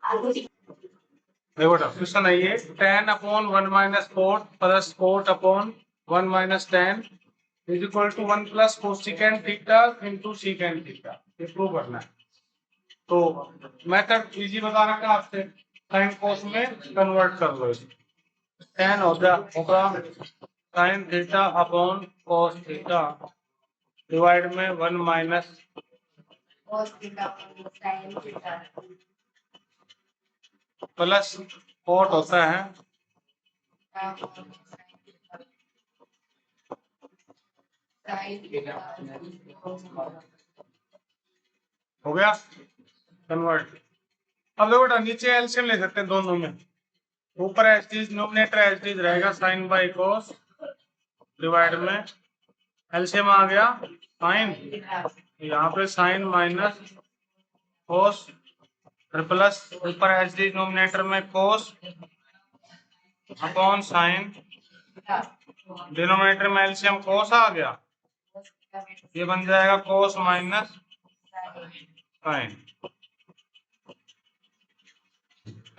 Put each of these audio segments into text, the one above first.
देखो क्वेश्चन है ये 10/1 - 4 plus 4/1 - 10 is equal to 1 plus cosecant theta into secant theta. ये प्रूव करना है। तो मेथड इजी बता रखा है आपसे, साइन कोस में कन्वर्ट कर लो इसे। 10 होगा sign theta upon cos theta divide में 1 माइनस प्लस कोट होता है हो गया कन्वर्ट। अब देखो बेटा नीचे एलसीएम ले सकते हैं दोनों में। ऊपर H D nominator H D रहेगा साइन बाई कोस डिवाइड में एलसीएम आ गया साइन, यहाँ पे साइन माइनस कोस प्लस ऊपर एच डी नोमिनेटर में कोस अपॉन साइन, डिनोमिनेटर में एलसीएम कोस आ गया, ये बन जाएगा कोस माइनस साइन।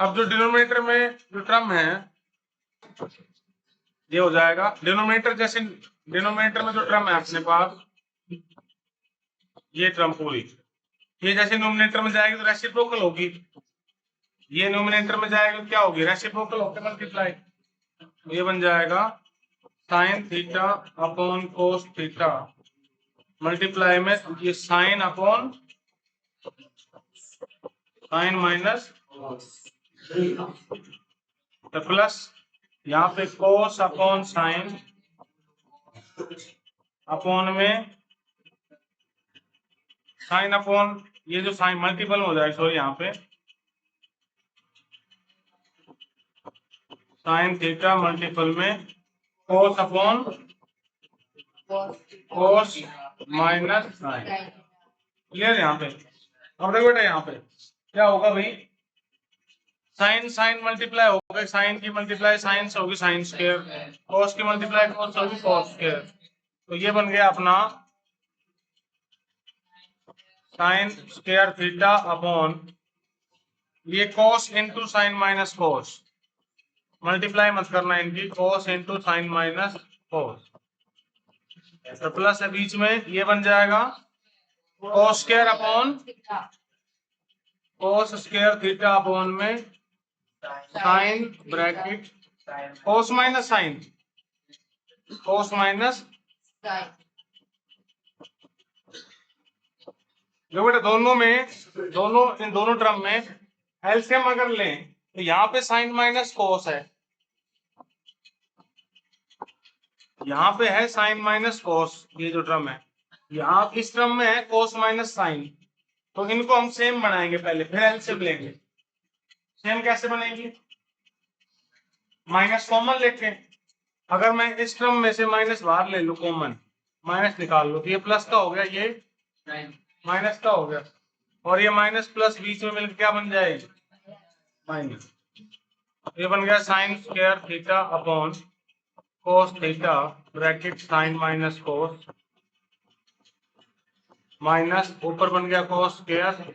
अब जो डिनोमिनेटर में जो टर्म है ये हो जाएगा डिनोमिनेटर, जैसे डिनोमिनेटर में जो टर्म है अपने पास ये टर्म पूरी, ये जैसे नोमिनेटर में जाएगी तो रेसिप्रोकल होगी, ये नोमिनेटर में जाएगी तो क्या होगी रेसिप्रोकल होकर मल्टीप्लाई, ये बन जाएगा sign theta upon cos theta multiply में ये sign upon sine minus plus यहाँ पे कोस अपॉन साइन अपॉन में साइन अपॉन ये जो साइन मल्टीपल हो जाएगा, सॉरी यहाँ पे साइन थीटा मल्टीपल में cos upon cos minus sine. Clear यहाँ पे। अब देखो बेटा यहाँ पे क्या होगा भाई, साइन साइन मल्टीप्लाई हो गए, साइन की मल्टीप्लाई साइन से होगी साइन स्क्वायर, कॉस की मल्टीप्लाई कॉस से होगी कॉस स्क्वायर। तो ये बन गया अपना साइन स्क्वायर थीटा अपॉन ये cos into sine minus cos, multiply मत करना इनकी, cos into sine minus cos, तो प्लस है बीच में, ये बन जाएगा cos square upon cos square theta upon में sine bracket cos minus sine, cos minus जो बेटा दोनों में इन दोनों टर्म में एलसीएम अगर लें तो यहाँ पे साइन माइनस कोस है, यहाँ पे है साइन माइनस कोस, ये जो टर्म है यहाँ इस टर्म में है कोस माइनस साइन, तो इनको हम सेम बनाएंगे पहले फिर एलसीएम लेंगे। सेम कैसे बनेगी, माइनस कॉमन लेके, अगर मैं इस टर्म में से माइनस बाहर ले लूं कॉमन, माइनस निकाल लो तो ये प्लस का हो गया, ये माइनस का हो गया, और ये माइनस प्लस बीच में मिलकर क्या बन जाएगी माइनस, ये बन गया sine square theta upon cos theta bracket sine minus cos minus ऊपर बन गया कोस स्क्वायर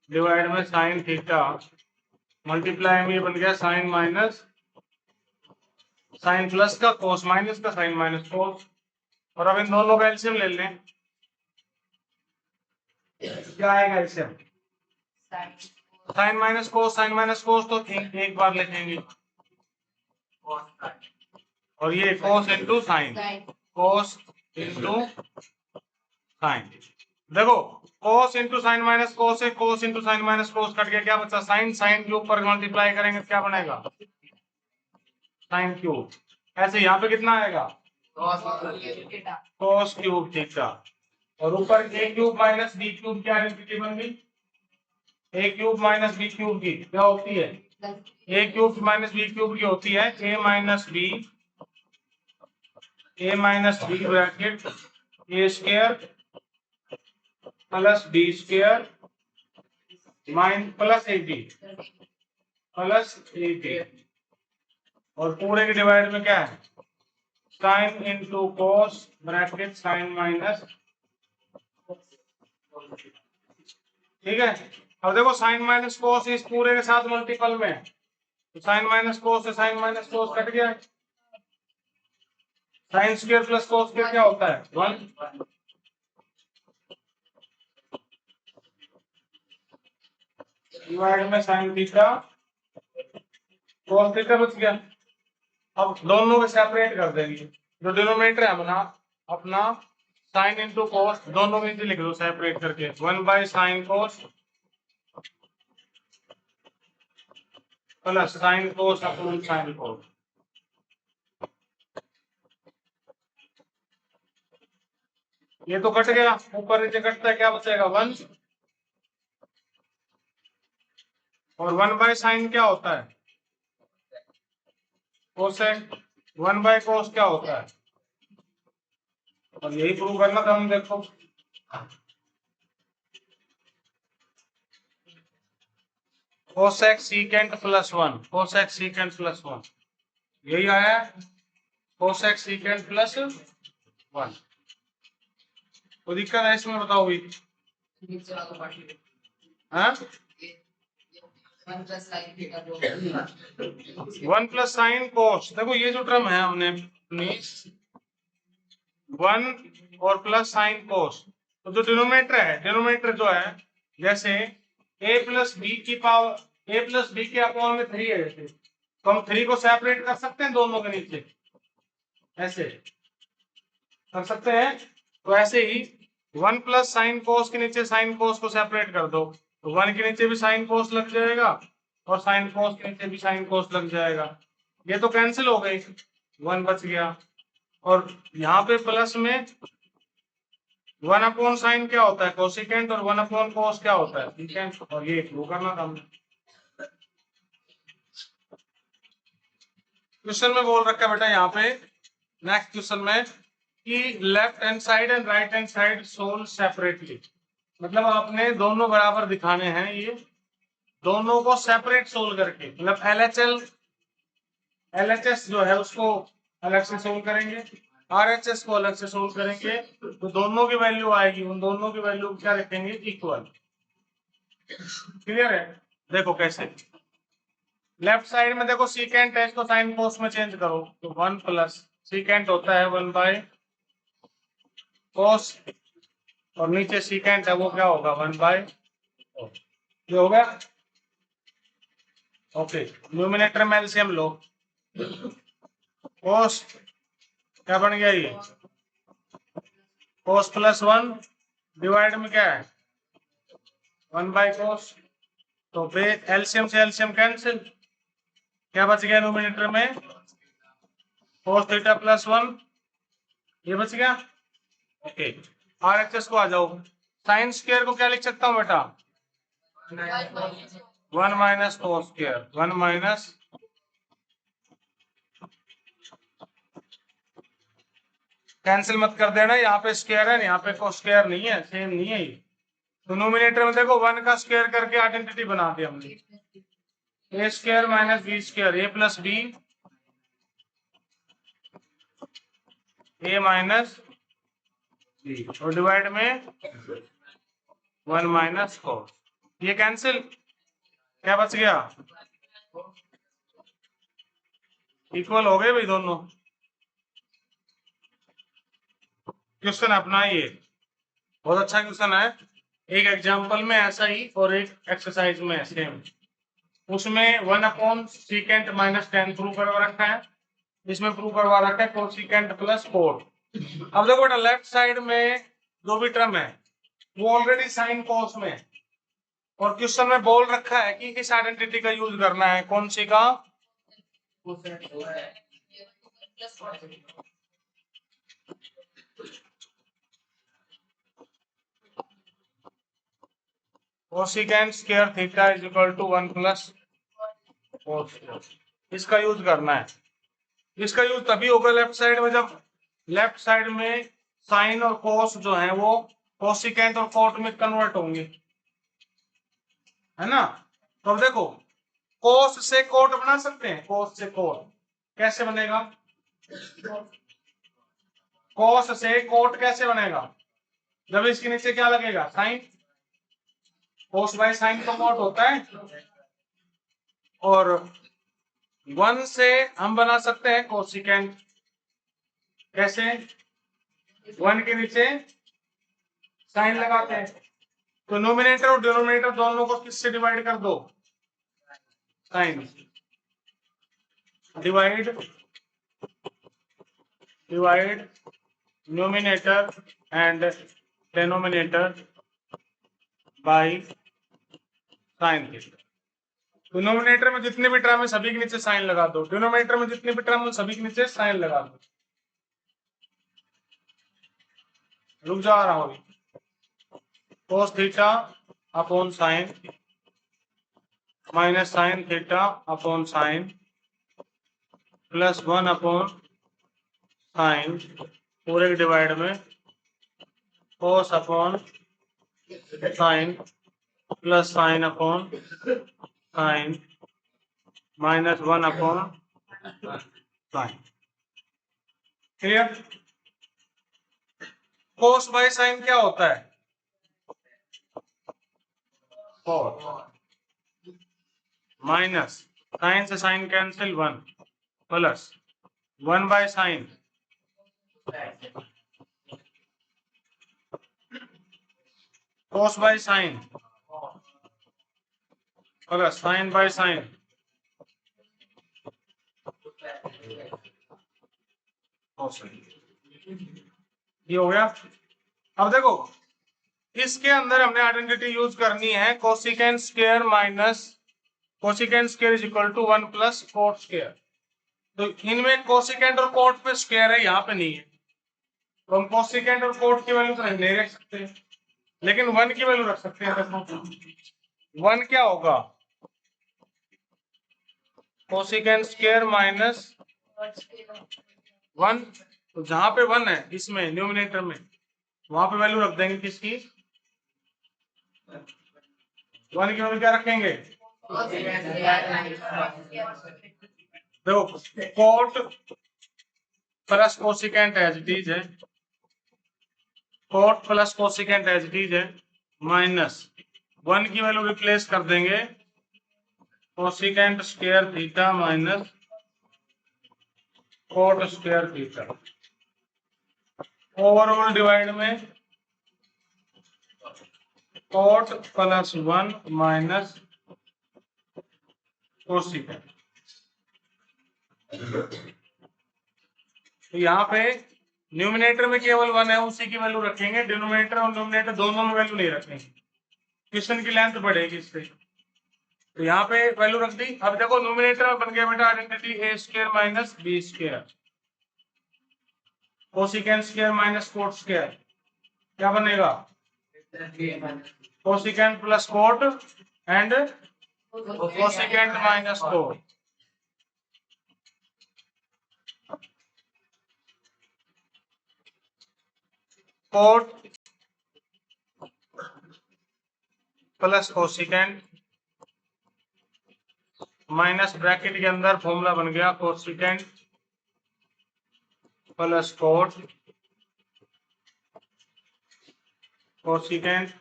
डिवाइड में साइन थीटा मल्टीप्लाई में ये बन गया साइन माइनस साइन प्लस का कोस माइनस का साइन माइनस कोस। और अब इन दोनों का एलसीएम ले लें, क्या आएगा एलसीएम, साइन माइनस कोस तो एक बार लिखेंगे, और ये cos into sine, cos into sine. देखो cos into sine minus cos है, cos into sine minus cos cut गया, क्या बचा साइन, साइन के ऊपर मल्टीप्लाई करेंगे तो क्या बनेगा साइन क्यूब। ऐसे यहाँ पे कितना आएगा कोस क्यूब थीटा, और ऊपर a cube minus b cube क्या आइडेंटिटी बन गई, a cube minus b cube की क्या होती है, a cube minus b cube की होती है a minus b bracket a square plus b square plus a b और पूरे के डिवाइड में क्या है sine into cos bracket sine minus, ठीक है। अब देखो साइन माइनस कोस इस पूरे के साथ मल्टीपल में है, तो साइन माइनस कोस से साइन माइनस कोस कट गया, sine square plus cos square क्या होता है 1, डिवाइड में साइन थीटा कोस थीटा बच गया। अब दोनों को सेपरेट कर देंगे, जो डिनोमिनेटर है अपना अपना साइन इंटू कोस, दोनों को नीचे लिख दो सेपरेट करके, 1/sin cos plus sine cos upon sine cos. ये तो कट गया, ऊपर नीचे कटता है, क्या बचेगा 1, और 1/sin क्या होता है कोसेक, 1/cos क्या होता है, और यही प्रूव करना था हम। देखो cosec secant plus 1, cosec secant plus 1, यही आया कोसेक सीकेंट प्लस 1। तो दिक्कत है इसमें, बताओ भी। हाँ, 1+sin कोस, देखो ये जो टर्म है हमने 1 और प्लस साइन कोस, तो जो डिनोमिनेटर है, डिनोमिनेटर जो है जैसे a प्लस बी की पावर, a प्लस बी के अपॉन में 3 है जैसे, तो हम 3 को सेपरेट कर सकते हैं दोनों के नीचे, ऐसे कर सकते हैं। तो ऐसे ही 1+sin कोस के नीचे साइन कोस को सेपरेट कर दो, तो 1 के नीचे भी साइन कोस लग जाएगा और साइन कोस के नीचे भी साइन कोस लग जाएगा, ये तो कैंसिल हो गई, 1 बच गया। और यहाँ पे प्लस में 1/sin क्या होता है कोसिकेंट, और 1/cos क्या होता है सीकेंट, और ये प्रूव करना था हमने। क्वेश्चन में बोल रखा है बेटा यहाँ पे नेक्स्ट क्वेश्चन में कि left hand side and right hand side solve separately, मतलब आपने दोनों बराबर दिखाने हैं, ये दोनों को सेपरेट सोल्व करके, मतलब एलएचएस जो है उसको अलग से सोल्व करेंगे, आरएचएस को अलग से सोल्व करेंगे, तो दोनों की वैल्यू आएगी, उन दोनों की वैल्यू क्या रखेंगे इक्वल। क्लियर है, देखो कैसे, लेफ्ट साइड में देखो सीकेंट है, इसको साइन कोस में चेंज करो, तो 1 प्लस सीकेंट होता है 1/cos, और नीचे सीकेंट है वो क्या होगा 1/cos, ये हो गया। ओके, न्यूमिनेटर में एलसीएम लो, cos क्या बन गया ये cos प्लस 1 डिवाइड में क्या है 1/cos, तो एलसीएम से एलसीएम कैंसिल, क्या बच गया न्यूमिनेटर में cos थीटा प्लस 1, ये बच गया। ओके, आरएचएस को आ जाओ, साइन स्क्वायर को क्या लिख सकता हूँ बेटा 1 - cos स्क्वायर, 1 कैंसिल मत कर देना, यहाँ पे स्क्वायर है, यहाँ पे cos स्क्वायर नहीं है, सेम नहीं है ये। तो नोमिनेटर में देखो 1 का स्क्वायर करके आइडेंटिटी बना दी हमने, a square minus B square, a plus B a minus B, और डिवाइड में 1 - cos, ये कैंसिल, क्या बच गया इक्वल हो गए भाई दोनों। क्वेश्चन अपना ये बहुत अच्छा क्वेश्चन है, एक एग्जांपल में ऐसा ही और एक एक्सरसाइज में सेम, उसमें 1/सीकेंट माइनस 10 प्रूव करवा रखा है, इसमें प्रूव करवा रखा है कोसिकेंट प्लस 4। अब देखो बेटा लेफ्ट साइड में जो भी टर्म है वो ऑलरेडी साइन कोस में है, और क्वेश्चन में बोल रखा है कि किस आइडेंटिटी का यूज करना है, कौन सी का cosecant square theta is equal to 1 plus cos, इसका यूज करना है। इसका यूज तभी होगा लेफ्ट साइड में जब लेफ्ट साइड में साइन और कोस जो है वो कोसिकेंट और कोट में कन्वर्ट होंगे, है ना। तो अब देखो कोस से कोट बना सकते हैं, कोस से कोट कैसे बनेगा, कोस से कोट कैसे बनेगा, जब इसके नीचे क्या लगेगा साइन, कोस बाय साइन का कॉट होता है, और 1 से हम बना सकते हैं कोसिकेंट। कैसे? 1 के नीचे साइन लगाते हैं, तो नोमिनेटर और डिनोमिनेटर दोनों को किससे डिवाइड कर दो? Sine. Divide numerator and denominator by sine theta. Denominator में जितने भी टर्म है सभी के नीचे साइन लगा दो, डिनोमिनेटर में जितने भी टर्म है सभी के नीचे साइन लगा दो। रुक जा रहा हूं। Cos theta upon sine minus sine theta upon sine plus 1 upon sine पूरे के डिवाइड में cos upon sine plus sine upon sine minus 1 upon sine. Clear? Cos by sine क्या होता है? कोस माइनस साइन से sine cancel 1 plus 1 by sine cos by sine plus sine by sine. ये हो गया। अब देखो इसके अंदर हमने आइडेंटिटी यूज करनी है cosecant square minus cosecant square is equal to 1 plus cot square. तो इनमें कोसिकेंट और कोट पे स्क्वायर है, यहाँ पे नहीं है, तो हम कोसिकेंट और कोट की वैल्यू तो नहीं रख सकते, लेकिन 1 की वैल्यू रख सकते हैं। देखो 1 क्या होगा? कोसिकेंट स्क्वायर माइनस 1, तो जहां पे 1 है इसमें न्यूमिनेटर में वहां पे वैल्यू रख देंगे किसकी? 1 की वैल्यू क्या रखेंगे? देखो cot plus cosecant as it is है, cot plus cosecant as it is है, माइनस 1 की वैल्यू रिप्लेस कर देंगे cosecant square theta minus cot square theta. Overall divide में कोट प्लस 1 माइनस कोसिकेंट। तो यहाँ पे न्यूमिनेटर में केवल 1 है, उसी की वैल्यू रखेंगे, डिनोमिनेटर और न्यूमिनेटर दोनों में वैल्यू नहीं रखेंगे, क्वेश्चन की लेंथ बढ़ेगी इससे। तो यहाँ पे वैल्यू रख दी। अब देखो न्यूमिनेटर में बन गया बेटा identity a square minus B square, cosecant square minus cot square, क्या बनेगा? Cosecant plus cot and cosecant minus cot. Cot plus cosecant minus bracket के अंदर फॉर्मूला बन गया cosecant plus cot cosecant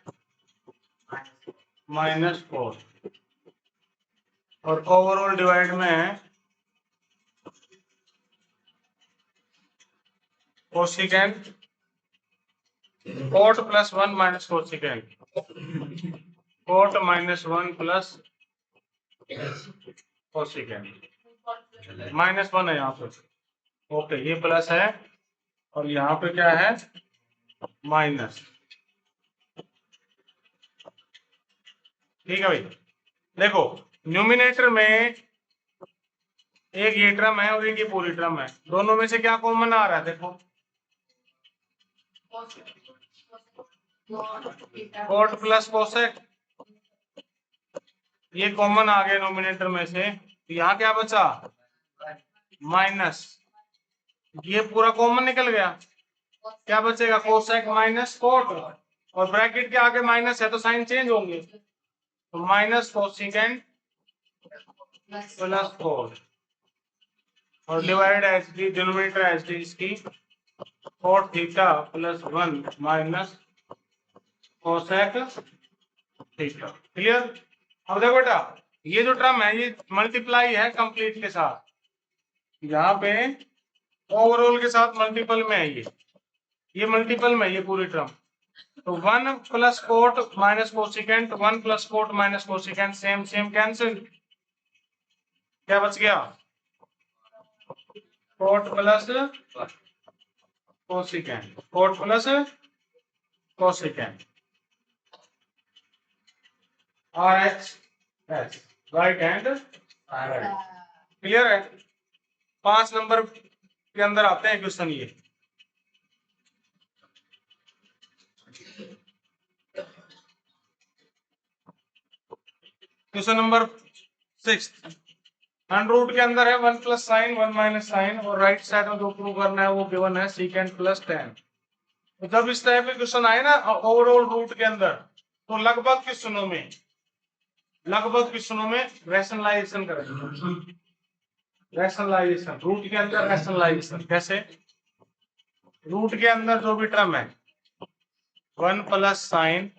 minus cot, और ओवरऑल डिवाइड में cosecant cot plus 1 minus cosecant, cot minus 1 plus cosecant, minus 1 है यहाँ पे। Okay ये प्लस है और यहाँ पे क्या है? माइनस। ठीक है भाई। देखो न्यूमिनेटर में एक ये टर्म है और एक ये पूरी टर्म है, दोनों में से क्या कॉमन आ रहा है? देखो कोट प्लस कोसेक, ये कॉमन आ गया नोमिनेटर में से, तो यहाँ क्या बचा? माइनस। ये पूरा कॉमन निकल गया, क्या बचेगा? कोसेक माइनस कोट, और ब्रैकेट के आगे माइनस है तो साइन चेंज होंगे, तो माइनस कोसिकेंट प्लस कोट, और divide H D denominator H D इसकी cot theta plus 1 minus cosec ठीक है, क्लियर। अब देखो बेटा, ये जो टर्म है ये मल्टीप्लाई है कंप्लीट के साथ, यहाँ पे ओवरऑल के साथ मल्टीपल में है, ये मल्टीपल में ये पूरी टर्म। तो 1 plus cot minus cosecant, 1 plus cot minus cosecant, same same cancel. क्या बच गया? Cot plus cosecant, cot plus cosecant, R H S, right hand side. Clear है? 5 नंबर के अंदर आते हैं क्वेश्चन ये। क्वेश्चन नंबर 6, अंडर रूट के अंदर है 1 प्लस साइन 1 माइनस साइन, और राइट साइड में जो प्रूव करना है वो गिवन है सीकेंट प्लस टेन। तो जब इस टाइप के क्वेश्चन आए ना ओवरऑल रूट के अंदर, तो लगभग क्वेश्चनों में रैशनलाइजेशन करेंगे। रैशनलाइजेशन रूट के अंदर, रैशनलाइजेशन कैसे? रूट के अंदर जो भी टर्म है 1 plus sine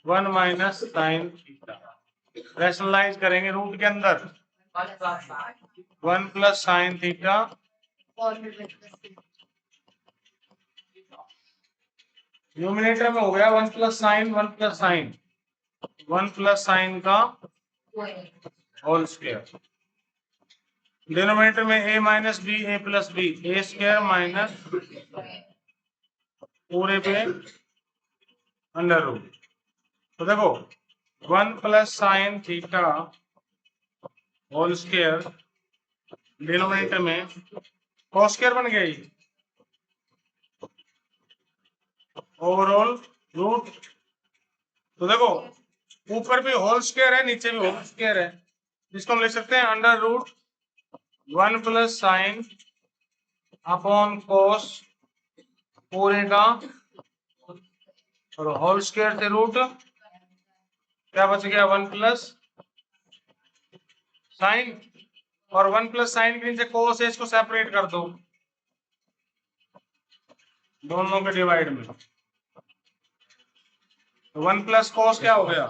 1 minus sine theta, rationalise करेंगे रूट के अंदर 1 प्लस साइन थीटा, न्यूमिनेटर में हो गया 1 plus sine 1 plus sine 1 plus sine का होल स्क्वायर, डिनोमिनेटर में a minus B A plus B, A square minus पूरे पे अंडर रूट। तो देखो 1 plus sine theta whole square, denominator में कॉस स्क्वायर बन गया ये, ओवरऑल रूट। तो देखो ऊपर भी होल स्क्वायर है, नीचे भी होल स्क्वायर है, जिसको हम लिख सकते हैं under root 1 plus sine upon cos पूरे का, और होल स्क्वायर से रूट, क्या बच गया 1 प्लस साइन, और 1 प्लस साइन के नीचे कोस है, इसको सेपरेट कर दो दोनों के डिवाइड में। तो 1 प्लस कोस क्या हो गया,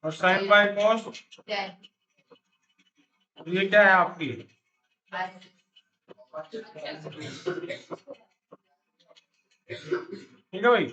और साइन बाय कोस, ये क्या है आपकी, ठीक है भाई।